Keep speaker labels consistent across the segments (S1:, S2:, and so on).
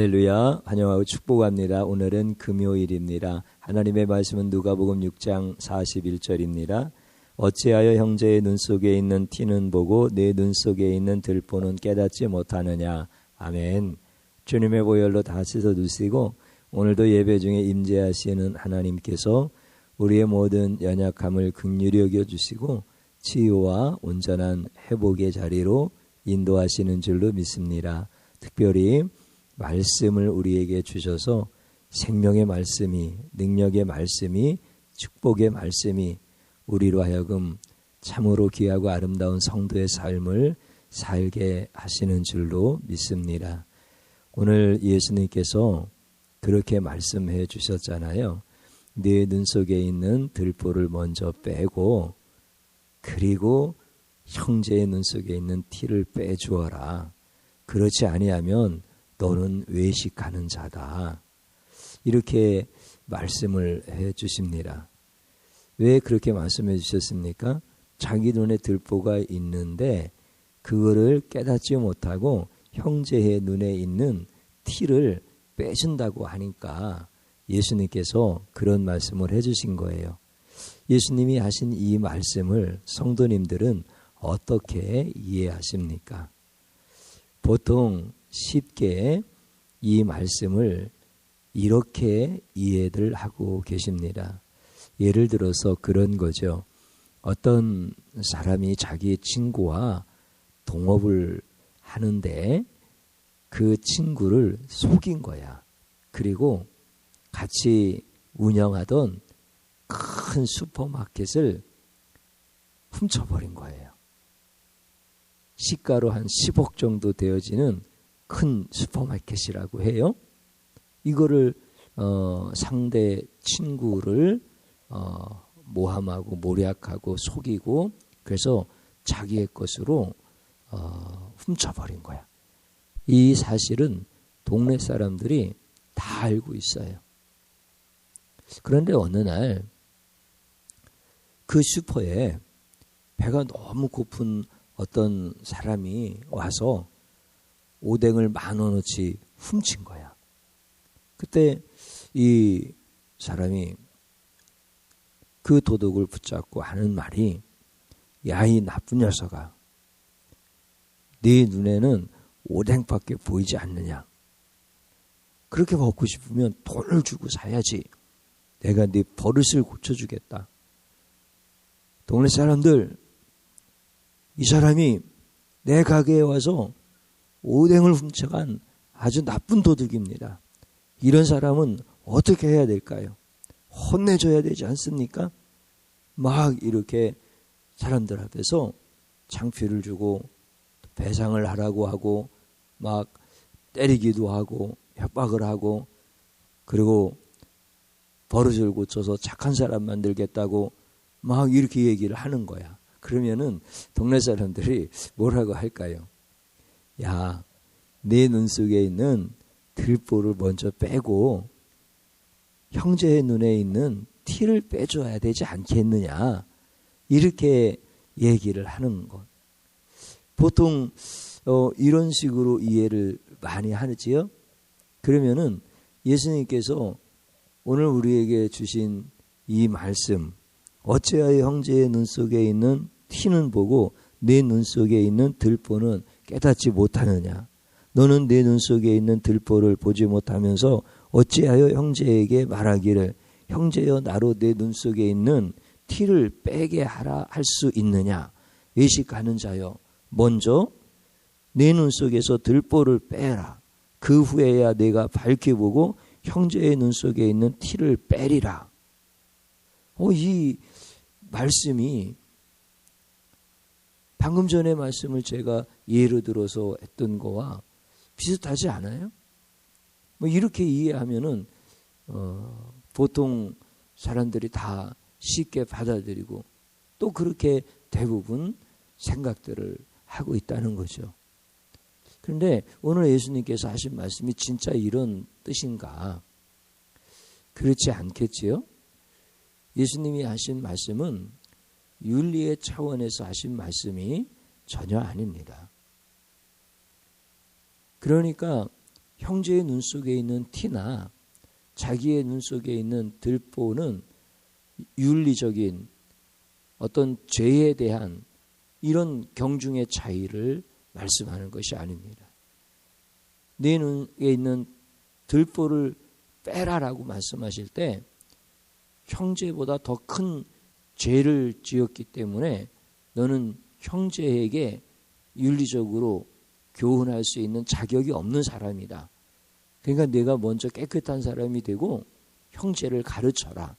S1: 할렐루야, 환영하고 축복합니다. 오늘은 금요일입니다. 하나님의 말씀은 누가복음 6장 41절입니다. 어찌하여 형제의 눈 속에 있는 티는 보고 내 눈 속에 있는 들보는 깨닫지 못하느냐. 아멘. 주님의 보혈로 다 씻어 두시고 오늘도 예배 중에 임재하시는 하나님께서 우리의 모든 연약함을 긍휼히 여겨주시고 치유와 온전한 회복의 자리로 인도하시는 줄로 믿습니다. 특별히 말씀을 우리에게 주셔서 생명의 말씀이, 능력의 말씀이, 축복의 말씀이 우리로 하여금 참으로 귀하고 아름다운 성도의 삶을 살게 하시는 줄로 믿습니다. 오늘 예수님께서 그렇게 말씀해 주셨잖아요. 네 눈 속에 있는 들보를 먼저 빼고 그리고 형제의 눈 속에 있는 티를 빼주어라. 그렇지 아니하면 너는 외식하는 자다. 이렇게 말씀을 해 주십니다. 왜 그렇게 말씀해 주셨습니까? 자기 눈에 들보가 있는데 그거를 깨닫지 못하고 형제의 눈에 있는 티를 빼준다고 하니까 예수님께서 그런 말씀을 해 주신 거예요. 예수님이 하신 이 말씀을 성도님들은 어떻게 이해하십니까? 보통 쉽게 이 말씀을 이렇게 이해를 하고 계십니다. 예를 들어서 그런 거죠. 어떤 사람이 자기 친구와 동업을 하는데 그 친구를 속인 거야. 그리고 같이 운영하던 큰 슈퍼마켓을 훔쳐버린 거예요. 시가로 한 10억 정도 되어지는 큰 슈퍼마켓이라고 해요. 이거를 상대 친구를 모함하고 모략하고 속이고 그래서 자기의 것으로 훔쳐버린 거야. 이 사실은 동네 사람들이 다 알고 있어요. 그런데 어느 날 그 슈퍼에 배가 너무 고픈 어떤 사람이 와서 오뎅을 10,000원어치 훔친 거야. 그때 이 사람이 그 도둑을 붙잡고 하는 말이 야, 이 나쁜 녀석아. 네 눈에는 오뎅밖에 보이지 않느냐. 그렇게 먹고 싶으면 돈을 주고 사야지. 내가 네 버릇을 고쳐주겠다. 동네 사람들, 이 사람이 내 가게에 와서 오뎅을 훔쳐간 아주 나쁜 도둑입니다. 이런 사람은 어떻게 해야 될까요? 혼내줘야 되지 않습니까? 막 이렇게 사람들 앞에서 창피를 주고 배상을 하라고 하고 막 때리기도 하고 협박을 하고 그리고 버릇을 고쳐서 착한 사람 만들겠다고 막 이렇게 얘기를 하는 거야. 그러면은 동네 사람들이 뭐라고 할까요? 야, 내 눈 속에 있는 들보를 먼저 빼고 형제의 눈에 있는 티를 빼줘야 되지 않겠느냐. 이렇게 얘기를 하는 것. 보통 이런 식으로 이해를 많이 하지요. 그러면은 예수님께서 오늘 우리에게 주신 이 말씀, 어찌하여 형제의 눈 속에 있는 티는 보고 내 눈 속에 있는 들보는 깨닫지 못하느냐. 너는 내 눈 속에 있는 들보를 보지 못하면서 어찌하여 형제에게 말하기를 형제여 나로 내 눈 속에 있는 티를 빼게 하라 할 수 있느냐. 외식하는 자여 먼저 내 눈 속에서 들보를 빼라. 그 후에야 내가 밝히 보고 형제의 눈 속에 있는 티를 빼리라. 이 말씀이 방금 전에 말씀을 제가 예로 들어서 했던 거와 비슷하지 않아요? 이렇게 이해하면은 보통 사람들이 다 쉽게 받아들이고 또 그렇게 대부분 생각들을 하고 있다는 거죠. 그런데 오늘 예수님께서 하신 말씀이 진짜 이런 뜻인가? 그렇지 않겠지요? 예수님이 하신 말씀은 윤리의 차원에서 하신 말씀이 전혀 아닙니다. 그러니까 형제의 눈 속에 있는 티나 자기의 눈 속에 있는 들보는 윤리적인 어떤 죄에 대한 이런 경중의 차이를 말씀하는 것이 아닙니다. 네 눈에 있는 들보를 빼라라고 말씀하실 때 형제보다 더 큰 죄를 지었기 때문에 너는 형제에게 윤리적으로 교훈할 수 있는 자격이 없는 사람이다. 그러니까 내가 먼저 깨끗한 사람이 되고 형제를 가르쳐라.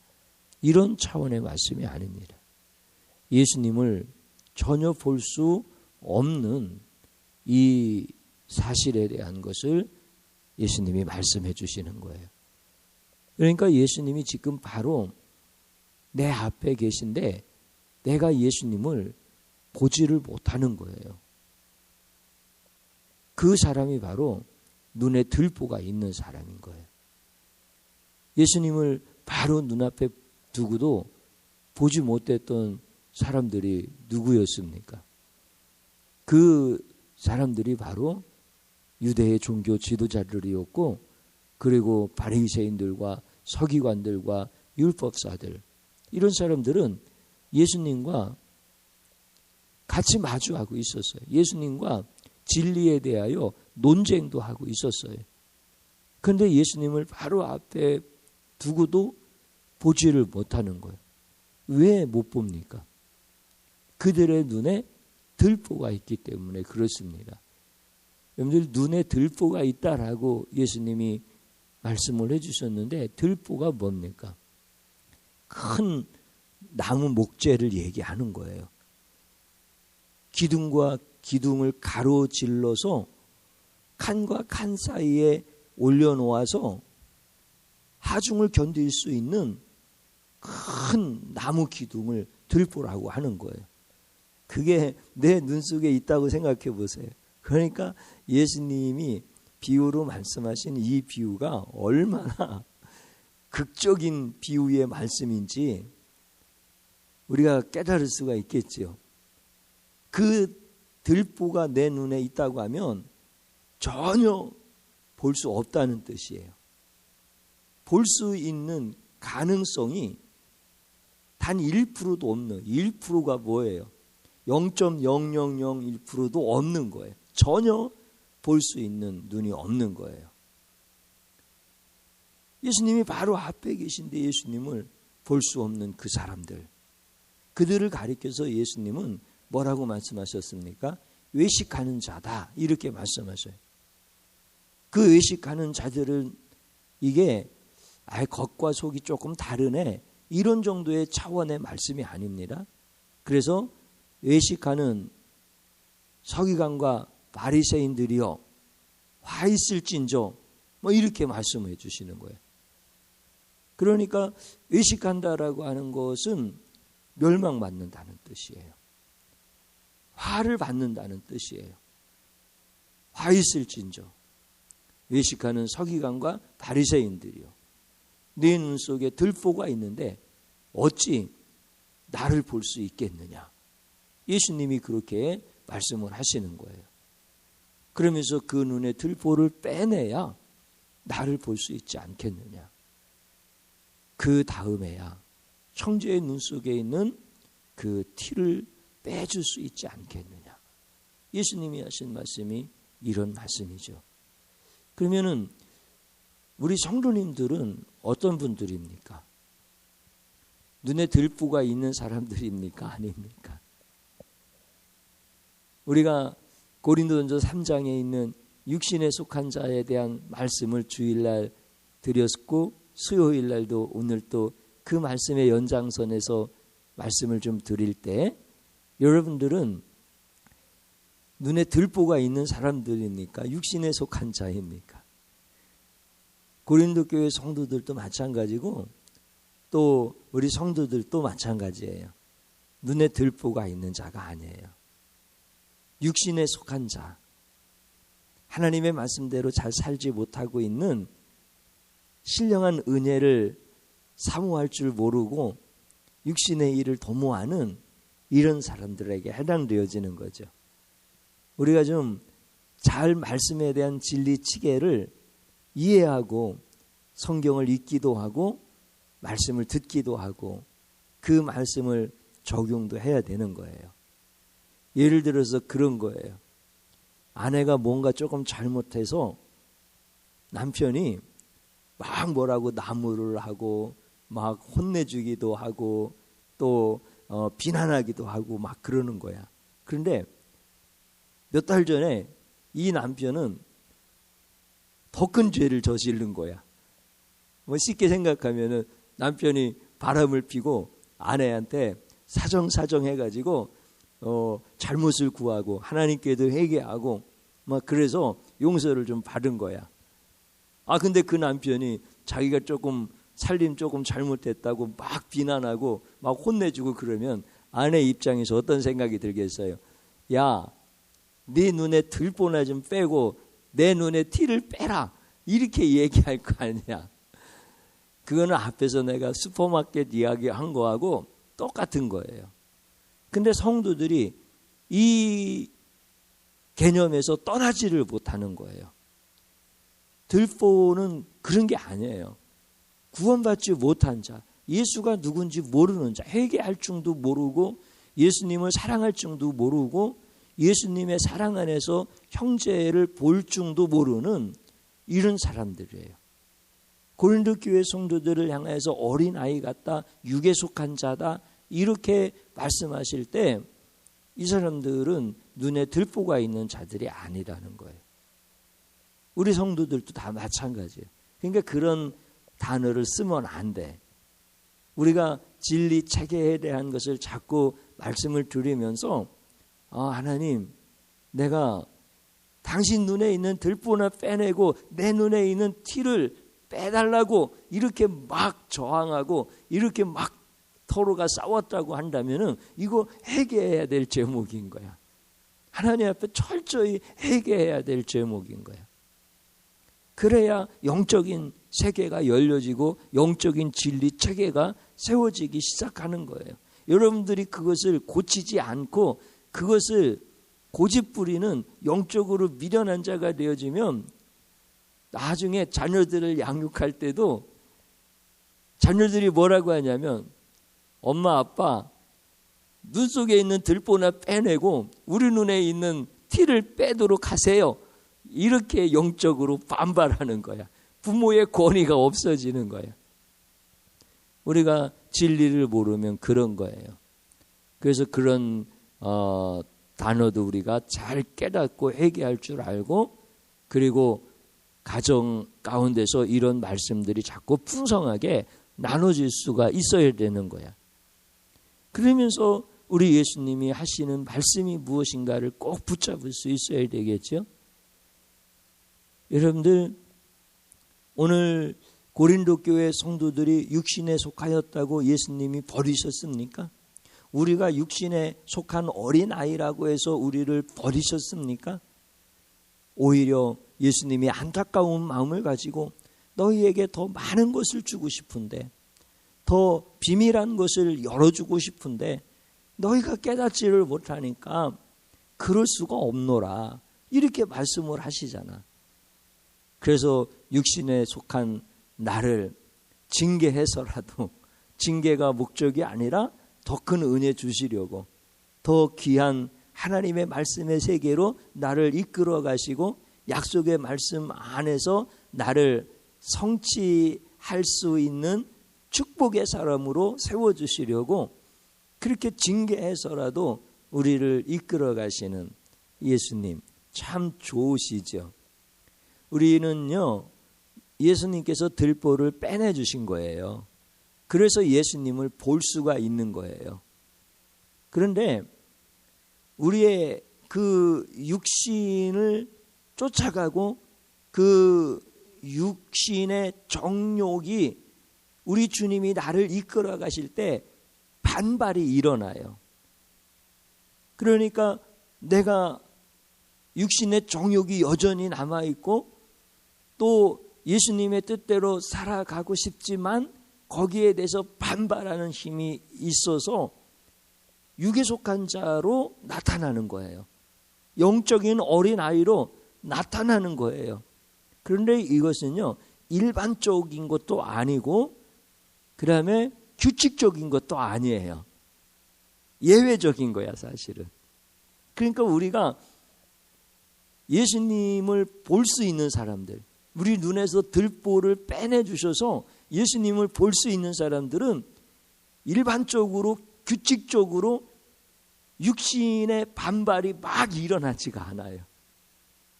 S1: 이런 차원의 말씀이 아닙니다. 예수님을 전혀 볼 수 없는 이 사실에 대한 것을 예수님이 말씀해 주시는 거예요. 그러니까 예수님이 지금 바로 내 앞에 계신데 내가 예수님을 보지를 못하는 거예요. 그 사람이 바로 눈에 들보가 있는 사람인 거예요. 예수님을 바로 눈앞에 두고도 보지 못했던 사람들이 누구였습니까? 그 사람들이 바로 유대의 종교 지도자들이었고 그리고 바리새인들과 서기관들과 율법사들 이런 사람들은 예수님과 같이 마주하고 있었어요. 예수님과 진리에 대하여 논쟁도 하고 있었어요. 그런데 예수님을 바로 앞에 두고도 보지를 못하는 거예요. 왜 못 봅니까? 그들의 눈에 들보가 있기 때문에 그렇습니다. 여러분들 눈에 들보가 있다라고 예수님이 말씀을 해주셨는데 들보가 뭡니까? 큰 나무 목재를 얘기하는 거예요. 기둥과 기둥을 가로질러서 칸과 칸 사이에 올려놓아서 하중을 견딜 수 있는 큰 나무 기둥을 들보라고 하는 거예요. 그게 내 눈 속에 있다고 생각해 보세요. 그러니까 예수님이 비유로 말씀하신 이 비유가 얼마나 극적인 비유의 말씀인지 우리가 깨달을 수가 있겠지요. 그 들보가 내 눈에 있다고 하면 전혀 볼 수 없다는 뜻이에요. 볼 수 있는 가능성이 단 1%도 없는 1%가 뭐예요? 0.0001%도 없는 거예요. 전혀 볼 수 있는 눈이 없는 거예요. 예수님이 바로 앞에 계신데 예수님을 볼 수 없는 그 사람들, 그들을 가리켜서 예수님은 뭐라고 말씀하셨습니까? 외식하는 자다 이렇게 말씀하셔요. 그 외식하는 자들은 이게 겉과 속이 조금 다르네 이런 정도의 차원의 말씀이 아닙니다. 그래서 외식하는 서기관과 바리새인들이여 화 있을진저 뭐 이렇게 말씀해 주시는 거예요. 그러니까 외식한다라고 하는 것은 멸망받는다는 뜻이에요. 화를 받는다는 뜻이에요. 화 있을진저 외식하는 서기관과 바리새인들이요 네 눈 속에 들보가 있는데 어찌 나를 볼 수 있겠느냐. 예수님이 그렇게 말씀을 하시는 거예요. 그러면서 그 눈에 들보를 빼내야 나를 볼 수 있지 않겠느냐. 그 다음에야 형제의 눈 속에 있는 그 티를 빼줄 수 있지 않겠느냐. 예수님이 하신 말씀이 이런 말씀이죠. 그러면은 우리 성도님들은 어떤 분들입니까? 눈에 들보가 있는 사람들입니까? 아닙니까? 우리가 고린도전서 3장에 있는 육신에 속한 자에 대한 말씀을 주일날 드렸고 수요일날도 오늘 또 그 말씀의 연장선에서 말씀을 좀 드릴 때 여러분들은 눈에 들보가 있는 사람들입니까? 육신에 속한 자입니까? 고린도 교회 성도들도 마찬가지고 또 우리 성도들도 마찬가지예요. 눈에 들보가 있는 자가 아니에요. 육신에 속한 자, 하나님의 말씀대로 잘 살지 못하고 있는 신령한 은혜를 사모할 줄 모르고 육신의 일을 도모하는 이런 사람들에게 해당되어지는 거죠. 우리가 좀 잘 말씀에 대한 진리 체계를 이해하고 성경을 읽기도 하고 말씀을 듣기도 하고 그 말씀을 적용도 해야 되는 거예요. 예를 들어서 그런 거예요. 아내가 뭔가 조금 잘못해서 남편이 막 뭐라고 나무를 하고 막 혼내주기도 하고 또 비난하기도 하고 막 그러는 거야. 그런데 몇 달 전에 이 남편은 더 큰 죄를 저지른 거야. 뭐 쉽게 생각하면은 남편이 바람을 피고 아내한테 사정 해가지고 잘못을 구하고 하나님께도 회개하고 막 그래서 용서를 좀 받은 거야. 근데 그 남편이 자기가 조금 살림 조금 잘못했다고 막 비난하고 막 혼내주고 그러면 아내 입장에서 어떤 생각이 들겠어요? 야, 네 눈에 들보나 좀 빼고 내 눈에 티를 빼라, 이렇게 얘기할 거 아니야. 그거는 앞에서 내가 슈퍼마켓 이야기한 거하고 똑같은 거예요. 근데 성도들이 이 개념에서 떠나지를 못하는 거예요. 들보는 그런 게 아니에요. 구원받지 못한 자, 예수가 누군지 모르는 자, 회개할 줄도 모르고 예수님을 사랑할 줄도 모르고 예수님의 사랑 안에서 형제를 볼 줄도 모르는 이런 사람들이에요. 고린도 교회 성도들을 향해서 어린아이 같다, 육에 속한 자다, 이렇게 말씀하실 때 이 사람들은 눈에 들보가 있는 자들이 아니라는 거예요. 우리 성도들도 다 마찬가지예요. 그러니까 그런 단어를 쓰면 안 돼. 우리가 진리 체계에 대한 것을 자꾸 말씀을 드리면서 하나님, 내가 당신 눈에 있는 들보나 빼내고 내 눈에 있는 티를 빼달라고 이렇게 막 저항하고 이렇게 막 서로가 싸웠다고 한다면은 이거 회개해야 될 제목인 거야. 하나님 앞에 철저히 회개해야 될 제목인 거야. 그래야 영적인 세계가 열려지고 영적인 진리 체계가 세워지기 시작하는 거예요. 여러분들이 그것을 고치지 않고 그것을 고집부리는 영적으로 미련한 자가 되어지면 나중에 자녀들을 양육할 때도 자녀들이 뭐라고 하냐면, 엄마 아빠 눈 속에 있는 들보나 빼내고 우리 눈에 있는 티를 빼도록 하세요, 이렇게 영적으로 반발하는 거야. 부모의 권위가 없어지는 거야. 우리가 진리를 모르면 그런 거예요. 그래서 그런 단어도 우리가 잘 깨닫고 회개할 줄 알고, 그리고 가정 가운데서 이런 말씀들이 자꾸 풍성하게 나눠질 수가 있어야 되는 거야. 그러면서 우리 예수님이 하시는 말씀이 무엇인가를 꼭 붙잡을 수 있어야 되겠죠. 여러분들, 오늘 고린도 교회 성도들이 육신에 속하였다고 예수님이 버리셨습니까? 우리가 육신에 속한 어린아이라고 해서 우리를 버리셨습니까? 오히려 예수님이 안타까운 마음을 가지고 너희에게 더 많은 것을 주고 싶은데, 더 비밀한 것을 열어주고 싶은데 너희가 깨닫지를 못하니까 그럴 수가 없노라, 이렇게 말씀을 하시잖아. 그래서 육신에 속한 나를 징계해서라도, 징계가 목적이 아니라 더 큰 은혜 주시려고, 더 귀한 하나님의 말씀의 세계로 나를 이끌어 가시고 약속의 말씀 안에서 나를 성취할 수 있는 축복의 사람으로 세워주시려고 그렇게 징계해서라도 우리를 이끌어 가시는 예수님, 참 좋으시죠. 우리는요, 예수님께서 들보를 빼내주신 거예요. 그래서 예수님을 볼 수가 있는 거예요. 그런데 우리의 그 육신을 쫓아가고 그 육신의 정욕이 우리 주님이 나를 이끌어 가실 때 반발이 일어나요. 그러니까 내가 육신의 정욕이 여전히 남아있고 또 예수님의 뜻대로 살아가고 싶지만 거기에 대해서 반발하는 힘이 있어서 육에 속한 자로 나타나는 거예요. 영적인 어린아이로 나타나는 거예요. 그런데 이것은요, 일반적인 것도 아니고 그 다음에 규칙적인 것도 아니에요. 예외적인 거야, 사실은. 그러니까 우리가 예수님을 볼 수 있는 사람들, 우리 눈에서 들보를 빼내주셔서 예수님을 볼 수 있는 사람들은 일반적으로 규칙적으로 육신의 반발이 막 일어나지가 않아요.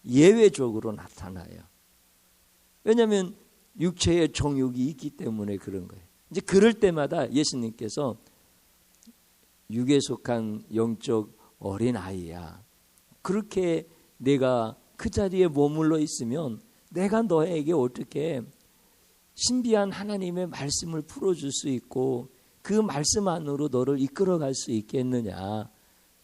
S1: 예외적으로 나타나요. 왜냐하면 육체의 정욕이 있기 때문에 그런 거예요. 이제 그럴 때마다 예수님께서 육에 속한 영적 어린아이야, 그렇게 내가 그 자리에 머물러 있으면 내가 너에게 어떻게 신비한 하나님의 말씀을 풀어줄 수 있고 그 말씀 안으로 너를 이끌어갈 수 있겠느냐,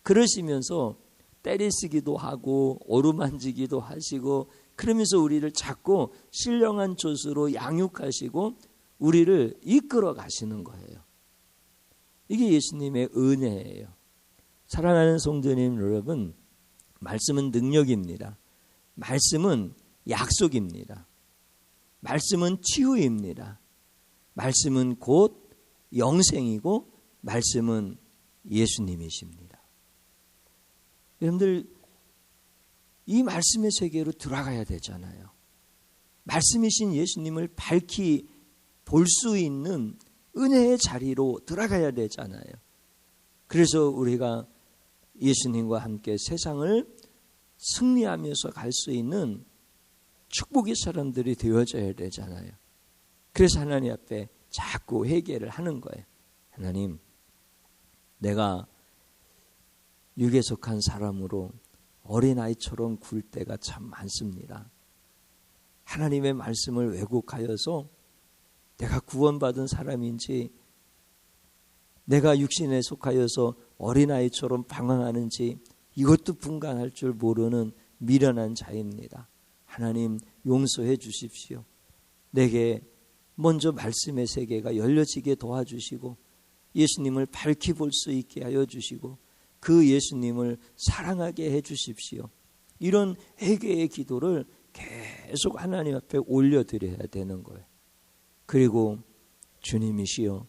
S1: 그러시면서 때리시기도 하고 어루만지기도 하시고 그러면서 우리를 자꾸 신령한 젖으로 양육하시고 우리를 이끌어 가시는 거예요. 이게 예수님의 은혜예요. 사랑하는 성도님 여러분, 말씀은 능력입니다. 말씀은 약속입니다. 말씀은 치유입니다. 말씀은 곧 영생이고 말씀은 예수님이십니다. 여러분들, 이 말씀의 세계로 들어가야 되잖아요. 말씀이신 예수님을 밝히 볼 수 있는 은혜의 자리로 들어가야 되잖아요. 그래서 우리가 예수님과 함께 세상을 승리하면서 갈 수 있는 축복의 사람들이 되어져야 되잖아요. 그래서 하나님 앞에 자꾸 회개를 하는 거예요. 하나님, 내가 육에 속한 사람으로 어린아이처럼 굴 때가 참 많습니다. 하나님의 말씀을 왜곡하여서 내가 구원받은 사람인지, 내가 육신에 속하여서 어린아이처럼 방황하는지 이것도 분간할 줄 모르는 미련한 자입니다. 하나님, 용서해 주십시오. 내게 먼저 말씀의 세계가 열려지게 도와주시고 예수님을 밝히 볼 수 있게 하여 주시고 그 예수님을 사랑하게 해 주십시오. 이런 회개의 기도를 계속 하나님 앞에 올려드려야 되는 거예요. 그리고 주님이시여,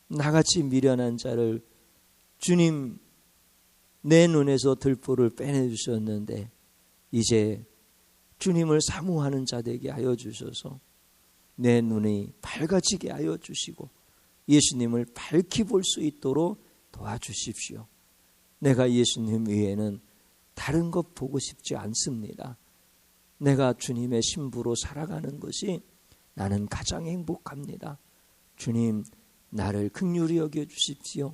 S1: 나같이 미련한 자를 주님 내 눈에서 들보를 빼내주셨는데 이제 주님을 사모하는 자 되게 하여 주셔서 내 눈이 밝아지게 하여 주시고 예수님을 밝히 볼 수 있도록 도와주십시오. 내가 예수님 외에는 다른 것 보고 싶지 않습니다. 내가 주님의 신부로 살아가는 것이 나는 가장 행복합니다. 주님, 나를 긍휼히 여겨 주십시오.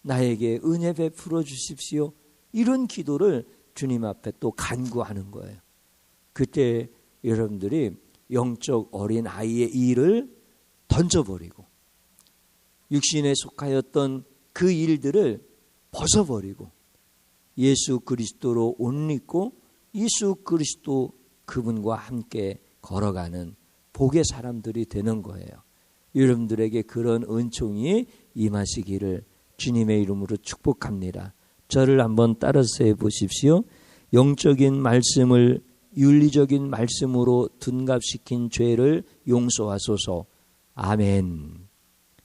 S1: 나에게 은혜 베풀어 주십시오. 이런 기도를 주님 앞에 또 간구하는 거예요. 그때 여러분들이 영적 어린 아이의 일을 던져버리고 육신에 속하였던 그 일들을 벗어버리고 예수 그리스도로 옷 입고 예수 그리스도 그분과 함께 걸어가는 복의 사람들이 되는 거예요. 여러분들에게 그런 은총이 임하시기를 주님의 이름으로 축복합니다. 저를 한번 따라서 해보십시오. 영적인 말씀을 윤리적인 말씀으로 둔갑시킨 죄를 용서하소서. 아멘.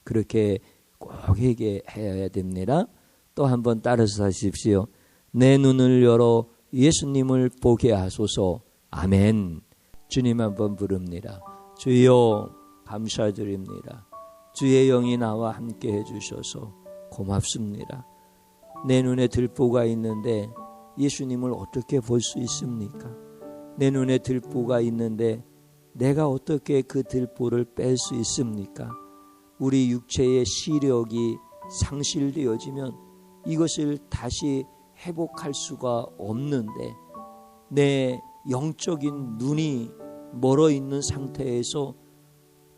S1: 그렇게 꼭 회개해야 됩니다. 또 한번 따라서 하십시오. 내 눈을 열어 예수님을 보게 하소서. 아멘. 주님 한번 부릅니다. 주여, 감사드립니다. 주의 영이 나와 함께 해주셔서 고맙습니다. 내 눈에 들보가 있는데 예수님을 어떻게 볼 수 있습니까? 내 눈에 들보가 있는데 내가 어떻게 그 들보를 뺄 수 있습니까? 우리 육체의 시력이 상실되어지면 이것을 다시 회복할 수가 없는데 내 영적인 눈이 멀어 있는 상태에서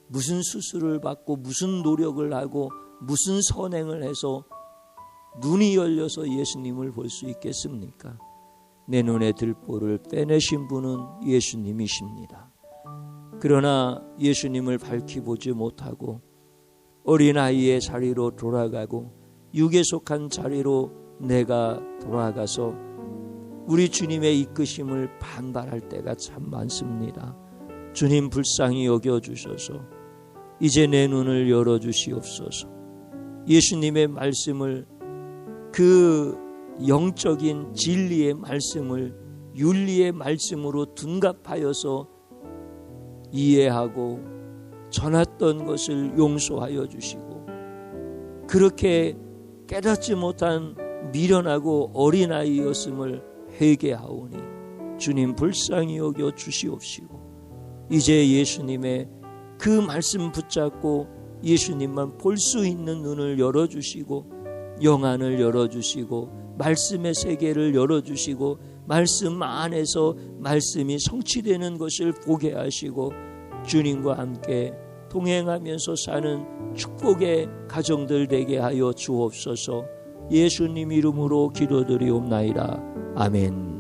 S1: 무슨 수술을 받고 무슨 노력을 하고 무슨 선행을 해서 눈이 열려서 예수님을 볼 수 있겠습니까? 내 눈에 들보를 빼내신 분은 예수님이십니다. 그러나 예수님을 밝히 보지 못하고 어린아이의 자리로 돌아가고 육에 속한 자리로 내가 돌아가서 우리 주님의 이끄심을 반발할 때가 참 많습니다. 주님 불쌍히 여겨주셔서 이제 내 눈을 열어주시옵소서. 예수님의 말씀을, 그 영적인 진리의 말씀을 윤리의 말씀으로 둔갑하여서 이해하고 전했던 것을 용서하여 주시고, 그렇게 깨닫지 못한 미련하고 어린아이였음을 회개하오니 주님 불쌍히 여겨 주시옵시고, 이제 예수님의 그 말씀 붙잡고 예수님만 볼 수 있는 눈을 열어주시고, 영안을 열어주시고, 말씀의 세계를 열어주시고, 말씀 안에서 말씀이 성취되는 것을 보게 하시고, 주님과 함께 동행하면서 사는 축복의 가정들 되게 하여 주옵소서. 예수님 이름으로 기도드리옵나이다. 아멘.